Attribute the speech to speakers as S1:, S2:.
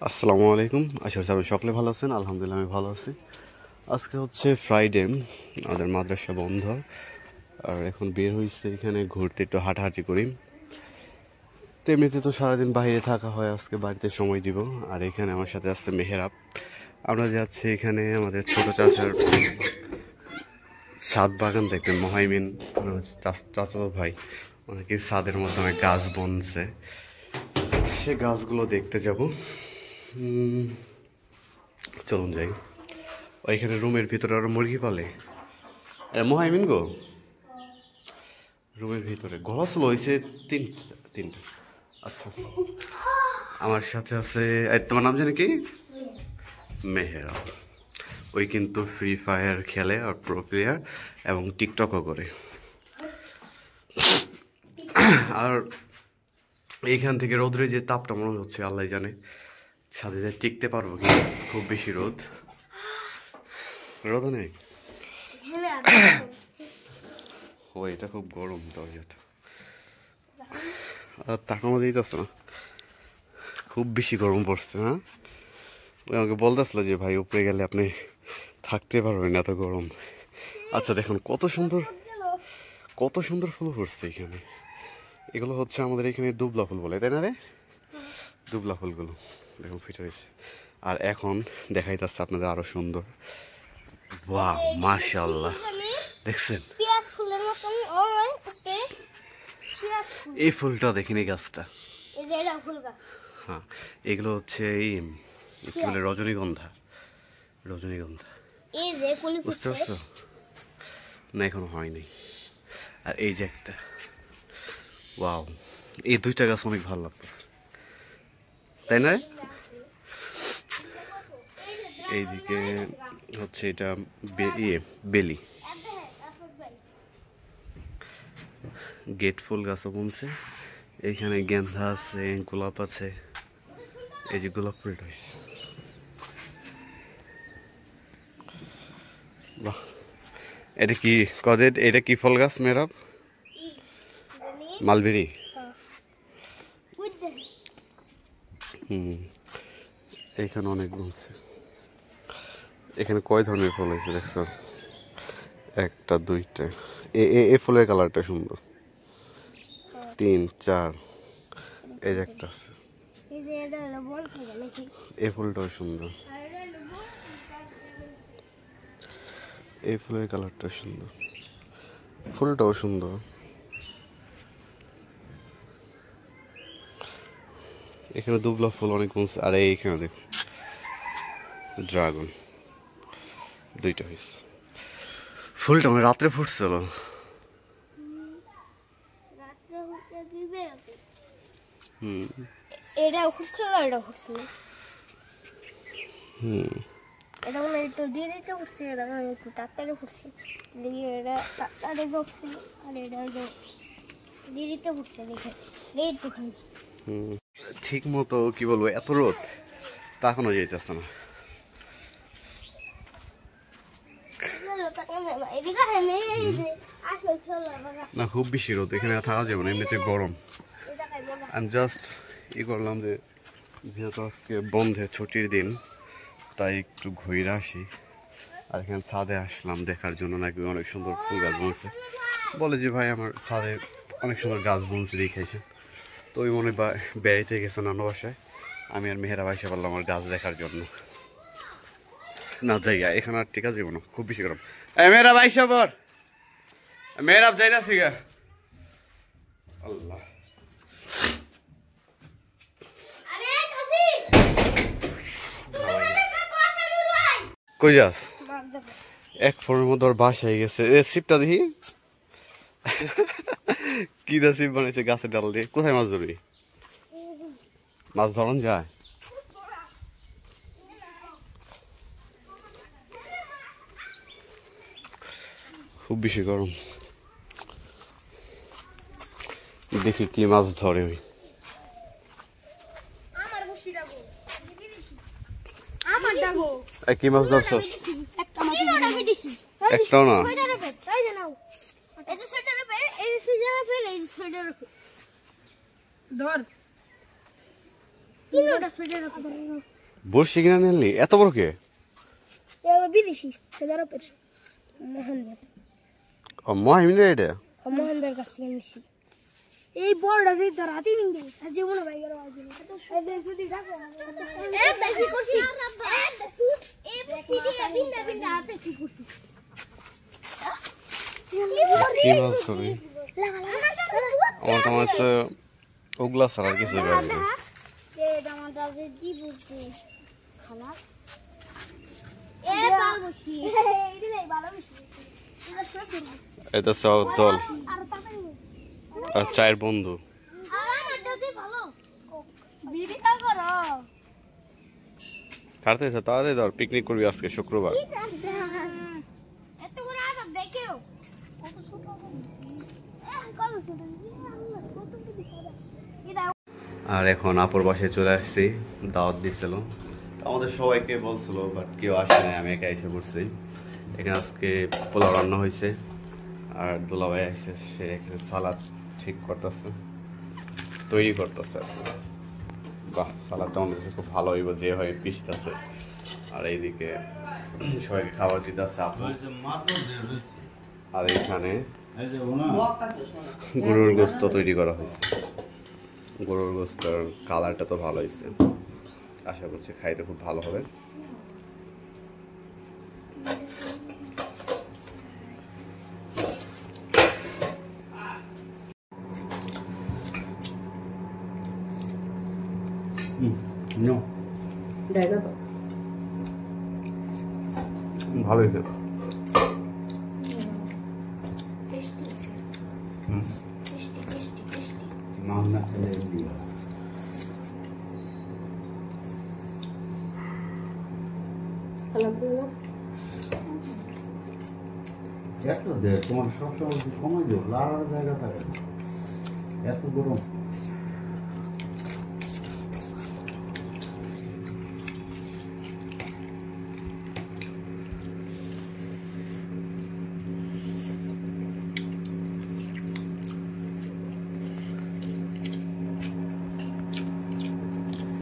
S1: আসসালামু আলাইকুম। আশা করি সবাই সকলে ভালো আছেন। আলহামদুলিল্লাহ আমি ভালো আছি। আজকে হচ্ছে ফ্রাইডে, আমাদের মাদ্রাসা বন্ধ, আর এখন বের হয়েছে এখানে ঘুরতে, একটু হাঁটাহাঁটি করি। তো এমনিতে তো সারাদিন বাইরে থাকা হয়, আজকে বাড়িতে সময় দিব। আর এখানে আমার সাথে আসছে মেহেরাব। আমরা যাচ্ছি এখানে আমাদের ছোট চাচার ছাদ বাগান দেখবেন। মহাইমিন চাচাতো ভাই অনেকে ছাদের মধ্যে অনেক গাছ বনছে, সে গাছগুলো দেখতে যাব। চলুন যাই। ওইখানে রুমের ভিতরে ওরা মুরগি পালে। মহাইমিন গো, রুমের ভিতরে ঘোরাছিল হয়েছে তিনটা। আচ্ছা, আমার সাথে আছে, তোমার নাম জানি কি? মেহেরা। ওই কিন্তু ফ্রি ফায়ার খেলে আর প্রো প্লেয়ার, এবং টিকটকও করে। আর এইখান থেকে রোদ্রে যে তাপটা মনে হচ্ছে আল্লাহ জানে ছাদে যে টিকতে পারবো কি, খুব বেশি রোদ নেই। ও এটা খুব গরম দরজাটা, আর তাকানো দিতেছে না, খুব বেশি গরম পড়ছে। হ্যাঁ, ওই আমাকে বলতেছিল যে ভাই উপরে গেলে আপনি থাকতে পারবেন, এত গরম। আচ্ছা দেখুন কত সুন্দর ফুল ফুটছে এখানে। এগুলো হচ্ছে আমাদের এখানে দুবলা ফুল বলে, তাই না রে? দুবলা ফুলগুলো দেখুন ফুটে রয়েছে। আর এখন দেখাইতেছে আপনাদের আরো সুন্দর। বাহ, মাশাআল্লাহ, দেখছেন এই ফুলটা, দেখিনি গাছটা। হ্যাঁ, এগুলো হচ্ছে এই কি বলে, রজনীগন্ধা। বুঝতে পারছো না? এখনো হয়নি। আর এই যে একটা, ওয়াও, এই দুইটা গাছ অনেক ভালো লাগতো, তাই না? এইদিকে হচ্ছে এটা বেলি, গেট ফুল গাছও বলছে। এইখানে গেন্দা আছে, গোলাপ আছে। এই যে গোলাপ ফুলটা হয়েছে, বাহ। এটা কি কদের, এটা কি ফল গাছ মেরাব? মালবেরি। এইখানে অনেক বলছে। এখানে কয় ধরনের ফল হয়েছে দেখছো? একটা, দুইটা। এ ফুলের কালারটা সুন্দর। 3, 4। এই যে একটা আছে, এই ফুলটাও সুন্দর। এই ফুলের কালারটা সুন্দর, ফুলটাও সুন্দর। এখানে দুবলা ফুল অনেক বলছে। আর এইখানে দেখুন ড্রাগন, দুইটা হয়েছে। ফুলটা মানে রাত্রে ফুটছিল।
S2: এটা ফুটছিল, এটা ফুটছিল। এটা মানে একটু দিয়ে দিতে ফুটছে, এটা একটু তাড়াতাড়ি ফুটছে। দেখি এটা তাড়াতাড়ি ফুটছিল, আর এটা দিয়ে দিতে ফুটছে। দেখে একটুখানি
S1: ঠিক মতো কি বলবো, এত রোদ তাকানো যাইতেছে না। না, খুব বেশি রোদ, এখানে থাকা যাবে না, এমনিতে গরম। আমি জাস্ট করলাম যে যেহেতু আজকে বন্ধে, ছুটির দিন, তাই একটু ঘুরে আসি। আর এখানে ছাদে আসলাম দেখার জন্য, নাকি অনেক সুন্দর ফুল গাছ বলছে। বলে যে ভাই আমার ছাদে অনেক সুন্দর গাছ বলছে দেখেছে। তো ওই মনে বেড়াইতে গেছে নানা বাসায়, আমি আর মেহেরা বাইসে পারলাম আমার গাছ দেখার জন্য। না জায়গা এখানে আর ঠিক আছে, না খুব বেশি গরম। মেয়েরা বাইসা পর, মেয়েরা যাইতাছি গা। আল্লাহ, কই যাস? এক ফোনের মধ্যে ওর বাসায় গেছে। সিপটা দেখি কি দা সিপ বানাইছে গাছের ডাল দিয়ে। কোথায় মাছ ধরবি? মাছ ধরন যায়? খুব বেশি গরম, দেখি কি মাছ ধরে। ওই কি মাছ ধরছস? একটাও না।
S2: কিলোটা ছুটে রাখো
S1: বড়শি কিনে নিলি এত বড় কে?
S2: এগুলো বিদেশি সেদার উপর মোহনদের
S1: ও মহিমিনের এটা
S2: মোহনদের কাছ থেকে নিছি এই বড়টা যে ধর হাতি নিঙ্গে আজকে মনে ভাই গেল আজ এই যদি রাখো এ দেখি করছি এ সিডি বিন্দা বিন্দা হাতে কি করছি
S1: কি মাছ ধরবি? আমার তো মনে হচ্ছে ওগুলা ছাড়া আর কিছু পারবি না। এটা সব দল আর চায়ের বন্ধু। কাটতেছে তাড়াতাড়ি ধর, পিকনিক করবি আজকে শুক্রবার। আর এখন আপুর বাসায় চলে আসছি, দাওয়াত দিছিল, আমাদের সবাইকে বলছিল বাট কেউ আসে নাই, আমি একা এসে পড়ছি। এখানে আজকে পোলাও রান্না হয়েছে আর দুলাভাই আসছে, সে এখানে সালাদ ঠিক করতেছে, তৈরি করতেছে। বাহ, সালাদটা আমাদের কাছে খুব ভালো হইব, যে হয় পিসতেছে। আর এইদিকে সবাইকে খাবার দিতেছে আপু। আর এইখানে গরুর গোস্ত তৈরি করা হয়েছে। গরুর গোস্তর কালারটা তো ভালো হয়েছে, আশা করছি খাইতে খুব ভালো হবে। ভালো হয়েছে।
S3: এত দে তোমার সবসময় কমাই দিও, লাড়ার জায়গা থাকে এত গরম।